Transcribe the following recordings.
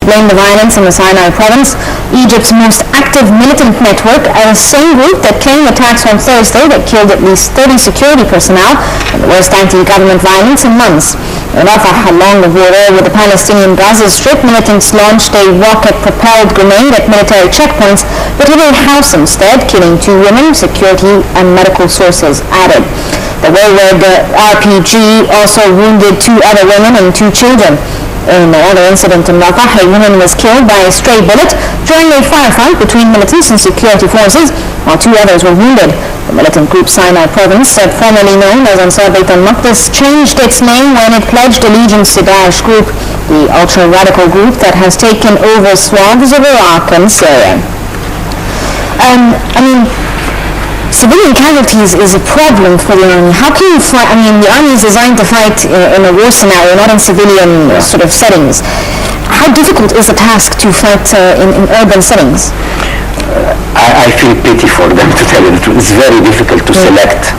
blamed the violence in the Sinai province. Egypt's most active militant network are the same group that claimed attacks on Thursday that killed at least 30 security personnel and the worst anti-government violence in months. In Rafah, along the border with the Palestinian Gaza Strip, militants launched a rocket-propelled grenade at military checkpoints, but hit a house instead, killing 2 women, security and medical sources added. The wayward RPG also wounded 2 other women and 2 children. In another incident in Rafah, a woman was killed by a stray bullet during a firefight between militants and security forces, while 2 others were wounded. The militant group Sinai Province, formerly known as Ansar Bayt al-Maqdis, changed its name when it pledged allegiance to Daesh Group, the ultra-radical group that has taken over swaths of Iraq and Syria. Civilian casualties is a problem for the army. How can you fight? The army is designed to fight in a war scenario, not in civilian sort of settings. How difficult is the task to fight in urban settings? I feel pity for them, to tell you the truth. It's very difficult to select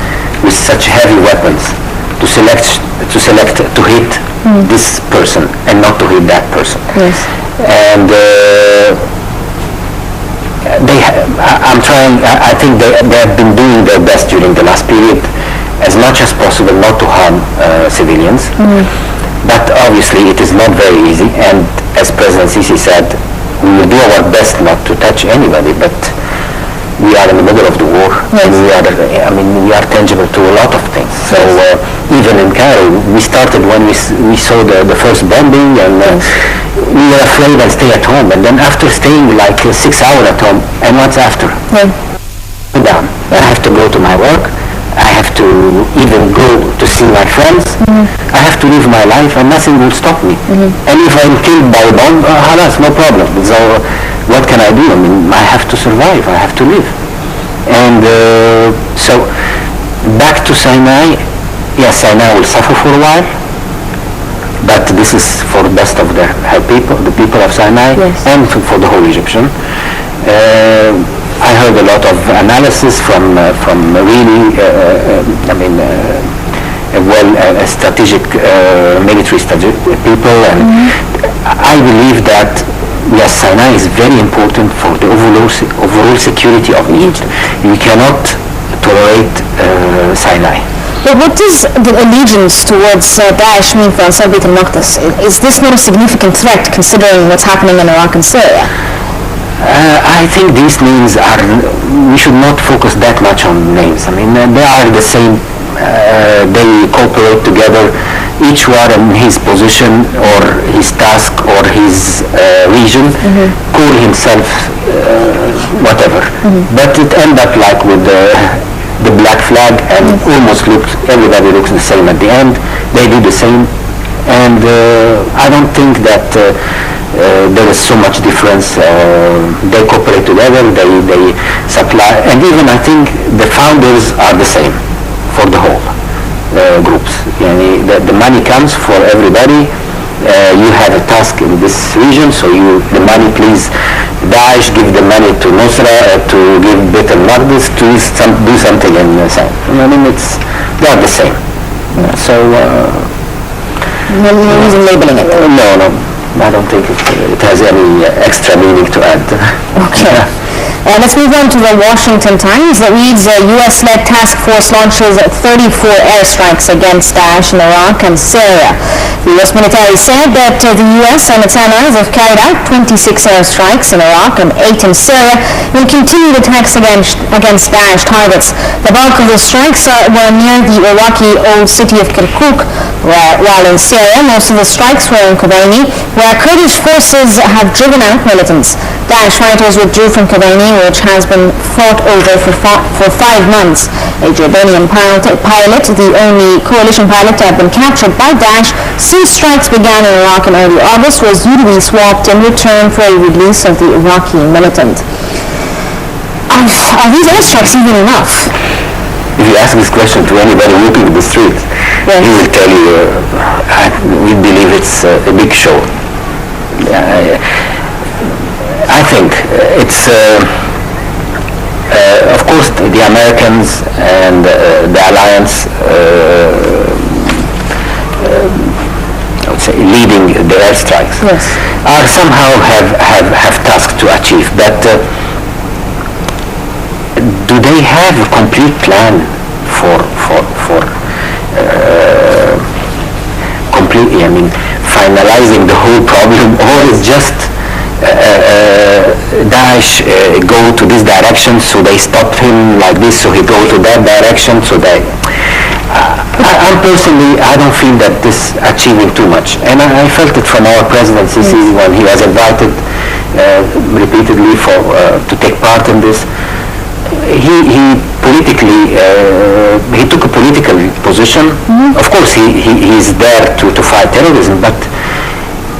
with such heavy weapons, to hit this person and not to hit that person. Yes. And I think they have been doing their best during the last period as much as possible not to harm civilians. But obviously it is not very easy, and as President Sisi said, we will do our best not to touch anybody, but we are in the middle of the war. Yes. And we are tangible to a lot of things. So even in Cairo, we started when we saw the first bombing, and we were afraid and stay at home. And then after staying like 6 hours at home, and what's after? Down. I have to go to my work. I have to even go to see my friends. I have to live my life, and nothing will stop me. And if I'm killed by a bomb, halas, no problem. So what can I do? I have to survive. I have to live. And so back to Sinai. Yes, Sinai will suffer for a while, but this is for the best of the people of Sinai, and for the whole Egyptian. I heard a lot of analysis from really, strategic military people, and I believe that yes, Sinai is very important for the overall security of Egypt. We cannot tolerate Sinai. But what does the allegiance towards Daesh mean for Ansar Bayt al-Maqdis? Is this not a significant threat considering what's happening in Iraq and Syria? I think these names we should not focus that much on names. They are the same. They cooperate together, each one in his position or his task or his region, call himself whatever. But it ended up like with the black flag, and everybody looks the same at the end. They do the same, and I don't think that there is so much difference. They cooperate together, they supply, and even I think the founders are the same for the whole groups. The money comes for everybody. You have a task in this region, so the money, please, Daesh, give the money to Nusra, to give Bayt al-Maqdis, to do something in the same. They are the same. So No reason labeling it. No. I don't think it has any extra meaning to add. Okay. Let's move on to the Washington Times that reads, U.S.-led task force launches 34 airstrikes against Daesh in Iraq and Syria. The U.S. military said that the U.S. and its allies have carried out 26 airstrikes in Iraq and 8 in Syria and continued attacks against Daesh targets. The bulk of the strikes were near the Iraqi old city of Kirkuk, while in Syria most of the strikes were in Kobani, where Kurdish forces have driven out militants. Daesh fighters withdrew from Kobani, which has been fought over for 5 months. A Jordanian pilot, the only coalition pilot to have been captured by Daesh since strikes began in Iraq in early August, was due to be swapped in return for a release of the Iraqi militant. Are these airstrikes even enough? If you ask this question to anybody walking the streets, he will tell you, we believe it's a big show. I think it's, of course, the Americans and the alliance would say, leading the airstrikes, Yes. are somehow have tasks to achieve. But do they have a complete plan for completely, I mean, finalizing the whole problem, or is just Daesh go to this direction, so they stop him like this, so he go to that direction, so they... I'm personally, I don't feel that this achieving too much, and I felt it from our president Sisi when he was invited repeatedly to take part in this. He politically, he took a political position. Of course, he's there to fight terrorism, but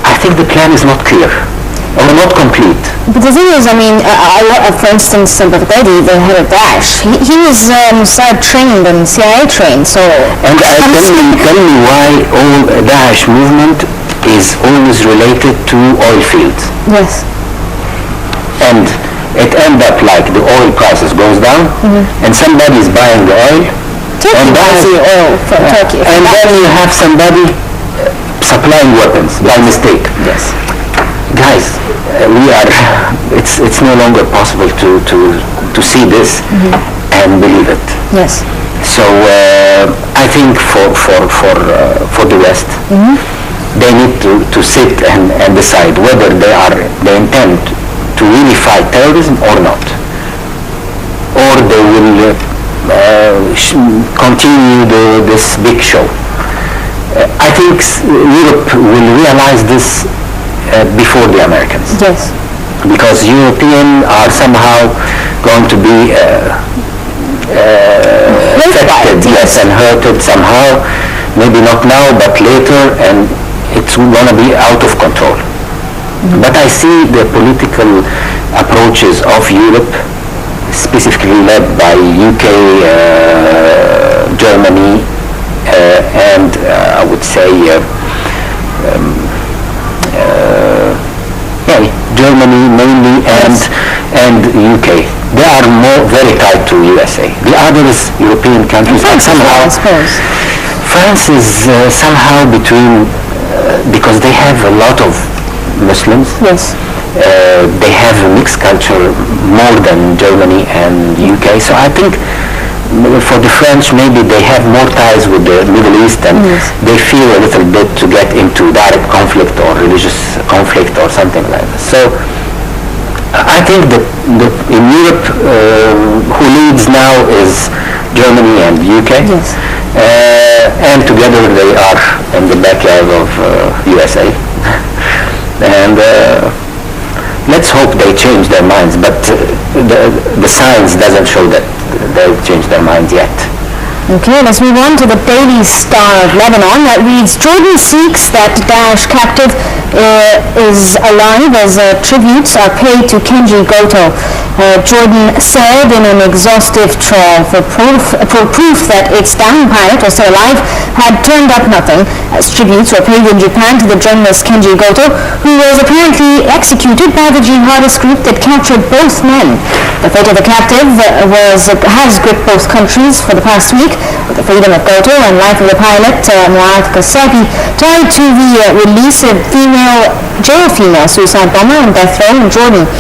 I think the plan is not clear or not complete. But the thing is, I mean, for instance, Baghdadi, the head of Daesh, he was Mossad trained and CIA trained, so... And tell me why all Daesh movement is always related to oil fields. Yes. And it ends up like the oil prices goes down, and somebody is buying the oil. Turkey buys the oil from Turkey. And then you have somebody supplying weapons by mistake. Yes. Guys, it's no longer possible to see this and believe it. Yes. So I think for the West, they need to sit and decide whether they intend to really fight terrorism or not, or they will continue this big show. I think Europe will realize this before the Americans. Yes. Because Europeans are somehow going to be affected, yes, and hurted somehow. Maybe not now, but later, and it's going to be out of control. But I see the political approaches of Europe, specifically led by UK, Germany, and I would say Germany mainly, and UK. They are very tied to USA. The others, European countries, France somehow... I suppose. France is somehow between, because they have a lot of Muslims. Yes. They have a mixed culture more than Germany and UK. So I think for the French, maybe they have more ties with the Middle East, and they fear a little bit to get into direct conflict or religious conflict or something like that. So I think that in Europe, who leads now is Germany and UK. Yes. And together they are in the backyard of USA. And let's hope they change their minds, but the science doesn't show that they've changed their minds yet. Okay, let's move on to the Daily Star of Lebanon that reads, Jordan seeks that Daesh captive is alive as tributes are paid to Kenji Goto. Jordan said in an exhaustive trial for proof that its downed pilot was still alive had turned up nothing, as tributes were paid in Japan to the journalist Kenji Goto, who was apparently executed by the jihadist group that captured both men. The fate of the captive has gripped both countries for the past week, with the freedom of Goto and life of the pilot, Muad Kasabi, tied to the release of jail female suicide bomber on death row in Jordan.